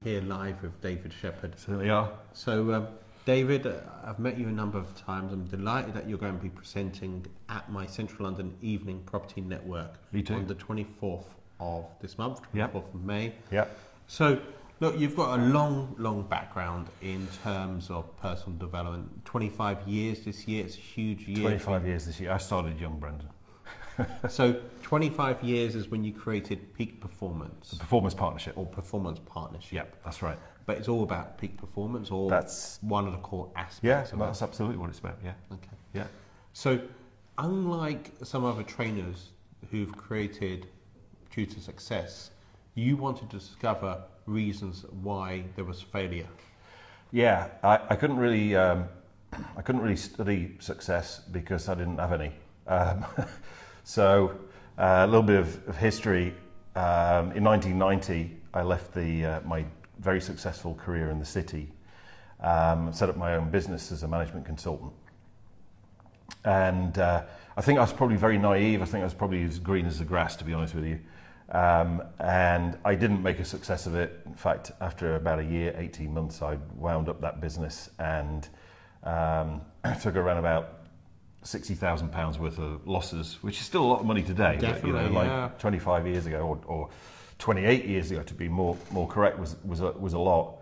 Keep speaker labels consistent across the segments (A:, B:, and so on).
A: here live with David Shephard.
B: So there we are.
A: So, David, I've met you a number of times. I'm delighted that you're going to be presenting at my Central London Evening Property Network
B: Me too.
A: on the 24th of this month, 24th
B: Yep.
A: of May.
B: Yeah.
A: So, look, you've got a long background in terms of personal development. 25 years this year, it's a huge year.
B: 25 years this year. I started young, Brendan.
A: So 25 years is when you created Peak Performance.
B: The Performance Partnership.
A: Or Performance Partnership.
B: Yep, that's right.
A: But it's all about peak performance, or
B: That's
A: one of the core aspects
B: yeah.
A: of
B: That's absolutely what it's about. Yeah.
A: it. Okay.
B: Yeah.
A: So, unlike some other trainers who've created due to success, you wanted to discover reasons why there was failure.
B: Yeah. I couldn't really study success because I didn't have any. So a little bit of history. In 1990, I left my very successful career in the city, set up my own business as a management consultant. And I think I was probably very naive. I think I was probably as green as the grass, to be honest with you. And I didn't make a success of it. In fact, after about a year, 18 months, I wound up that business and took around about £60,000 worth of losses, which is still a lot of money today.
A: Definitely,
B: but, like
A: yeah.
B: 25 years ago or 28 years ago, to be more correct, was a lot.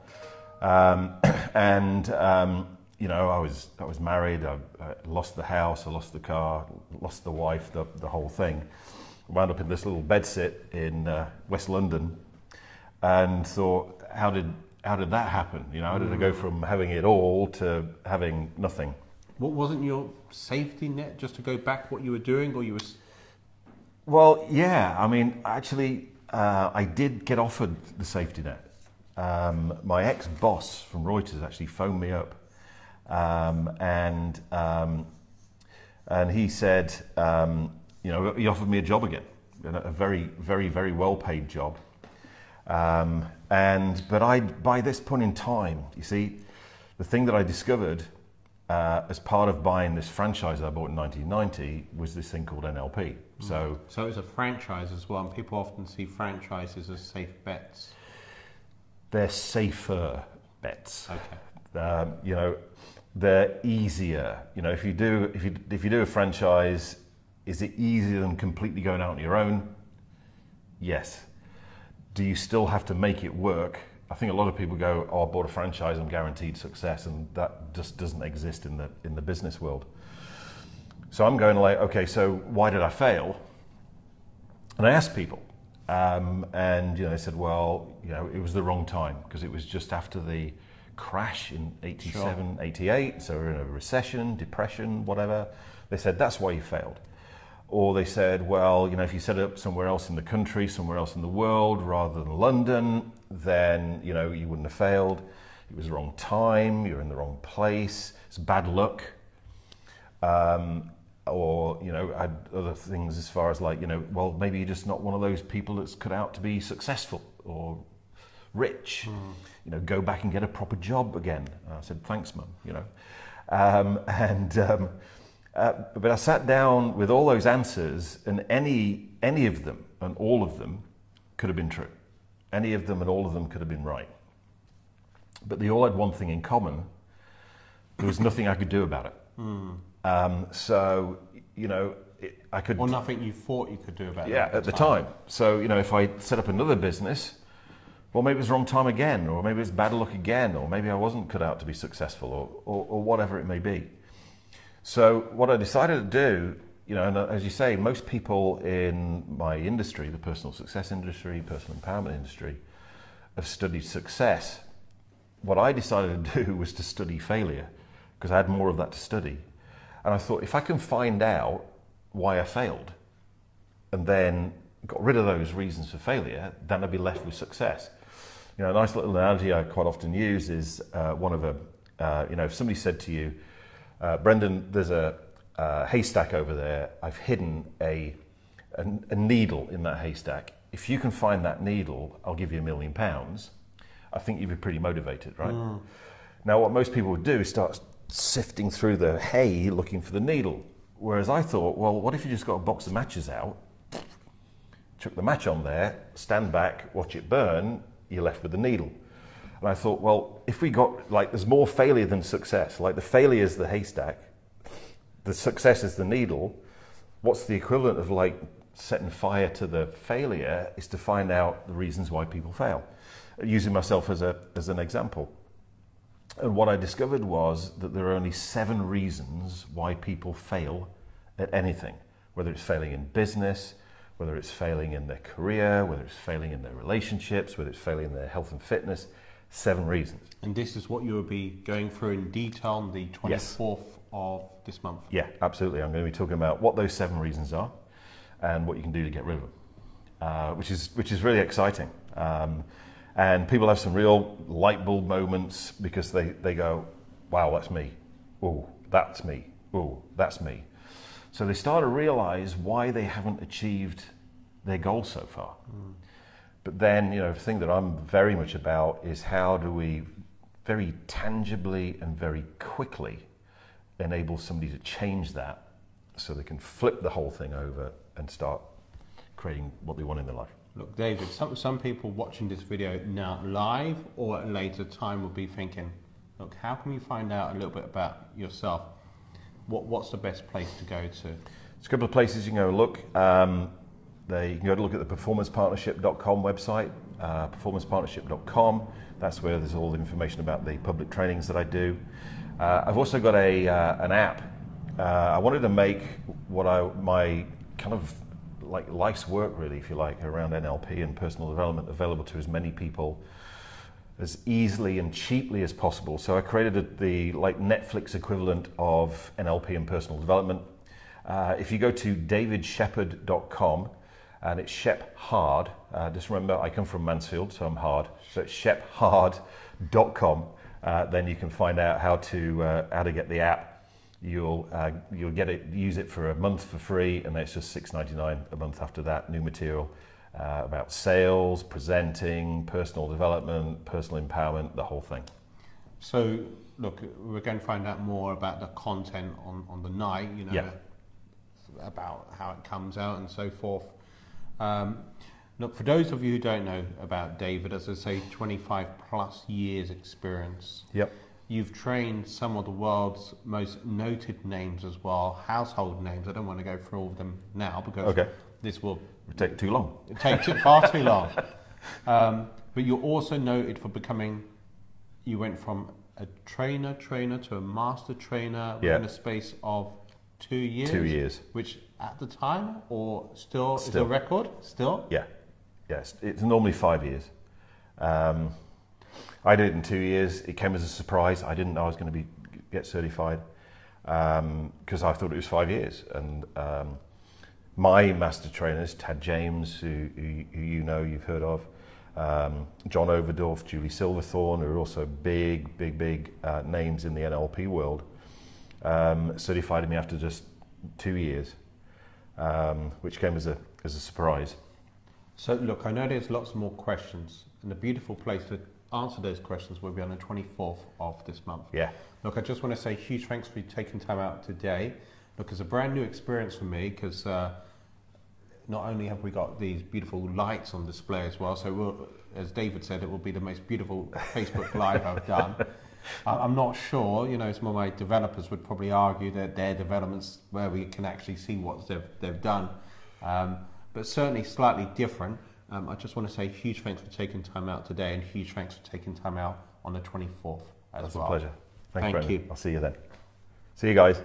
B: You know, I was married. I lost the house. I lost the car. Lost the wife. The whole thing. Wound up in this little bedsit in West London, and thought, how did that happen? You know, how did I go from having it all to having nothing?
A: What wasn't your safety net just to go back what you were doing, or you were?
B: Well, yeah. I mean, actually, I did get offered the safety net. My ex-boss from Reuters actually phoned me up, and he said, you know, he offered me a job again, a very well-paid job. But by this point in time, you see, the thing that I discovered as part of buying this franchise that I bought in 1990 was this thing called NLP. So
A: it's a franchise as well, and people often see franchises as safe bets.
B: They're safer bets.
A: Okay.
B: You know, they're easier. You know, if you do a franchise, is it easier than completely going out on your own? Yes. Do you still have to make it work? I think a lot of people go, "Oh, I bought a franchise, I'm guaranteed success," and that just doesn't exist in the business world. So I'm going like, okay, so why did I fail? And I asked people, and you know, they said, well, you know, it was the wrong time because it was just after the crash in 87, 88, so we're in a recession, depression, whatever. They said that's why you failed. Or they said, well, you know, if you set it up somewhere else in the country, somewhere else in the world, rather than London, then, you know, you wouldn't have failed. It was the wrong time, you're in the wrong place, it's bad luck. Or, you know, I had other things as far as like, you know, well, maybe you're just not one of those people that's cut out to be successful or rich. You know, go back and get a proper job again. And I said, thanks, Mum, you know. But I sat down with all those answers, and any of them and all of them could have been true. Any of them and all of them could have been right. But they all had one thing in common. There was nothing I could do about it. So, you know, I could...
A: Or nothing you thought you could do about it.
B: Yeah, at the time. So, you know, if I set up another business, well, maybe it was the wrong time again, or maybe it's bad luck again, or maybe I wasn't cut out to be successful, or whatever it may be. So what I decided to do, you know, and as you say, most people in my industry, the personal success industry, personal empowerment industry, have studied success. What I decided to do was to study failure, because I had more of that to study. And I thought, if I can find out why I failed, and then got rid of those reasons for failure, then I'd be left with success. You know, a nice little analogy I quite often use is you know, if somebody said to you, Brendan, there's a haystack over there. I've hidden a needle in that haystack. If you can find that needle, I'll give you £1 million. I think you'd be pretty motivated, right? Now, what most people would do is start sifting through the hay looking for the needle. Whereas I thought, well, what if you just got a box of matches out, chuck the match on there, stand back, watch it burn, you're left with the needle. And I thought, well, if we got, like, there's more failure than success. Like, the failure is the haystack, the success is the needle. What's the equivalent of, like, setting fire to the failure is to find out the reasons why people fail, using myself as an example. And what I discovered was that there are only 7 reasons why people fail at anything, whether it's failing in business, whether it's failing in their career, whether it's failing in their relationships, whether it's failing in their health and fitness. 7 reasons.
A: And this is what you will be going through in detail on the 24th of this month.
B: Yeah, absolutely. I'm going to be talking about what those 7 reasons are and what you can do to get rid of them, which is really exciting. And people have some real light bulb moments because they go, wow, that's me. Oh, that's me. Oh, that's me. So they start to realize why they haven't achieved their goals so far. But then, the thing that I'm very much about is how do we very tangibly and very quickly enable somebody to change that so they can flip the whole thing over and start creating what they want in their life.
A: Look, David, some people watching this video now live or at a later time will be thinking, look, how can we find out a little bit about yourself? What's the best place to go to?
B: There's a couple of places you can go look. You can go to look at the performancepartnership.com website, performancepartnership.com. That's where there's all the information about the public trainings that I do. I've also got an app. I wanted to make my kind of like life's work, really, if you like, around NLP and personal development available to as many people as easily and cheaply as possible. So I created the like Netflix equivalent of NLP and personal development. If you go to davidshephard.com, and it's Shephard, just remember I come from Mansfield, so I'm hard. So it's shephard.com. Then you can find out how to get the app. You'll get it, use it for a month for free, and then it's just $6.99 a month after that. New material about sales, presenting, personal development, personal empowerment, the whole thing.
A: So look, we're going to find out more about the content on the night, about how it comes out and so forth. Look, for those of you who don't know about David, as I say, 25 plus years experience.
B: Yep.
A: You've trained some of the world's most noted names as well, household names. I don't want to go through all of them now because this will
B: take too long.
A: It takes far too long. But you're also noted for you went from a trainer to a master trainer within a space of 2 years.
B: 2 years.
A: Which at the time or still is a record? Still?
B: Yeah. Yes. It's normally 5 years. I did it in 2 years. It came as a surprise. I didn't know I was going to get certified because I thought it was 5 years. And my master trainers, Tad James, who you've heard of, John Overdorf, Julie Silverthorne, who are also big names in the NLP world, certified me after just 2 years, which came as a surprise.
A: So look, I know there's lots more questions, and the beautiful place to answer those questions will be on the 24th of this month.
B: Yeah.
A: Look, I just want to say huge thanks for you taking time out today. Look, it's a brand new experience for me because not only have we got these beautiful lights on display as well, so as David said, it will be the most beautiful Facebook Live I've done. I'm not sure, some of my developers would probably argue that their developments where we can actually see what they've done, but certainly slightly different. I just want to say huge thanks for taking time out today and huge thanks for taking time out on the 24th as well.
B: That's a pleasure.
A: Thank you.
B: I'll see you then. See you guys.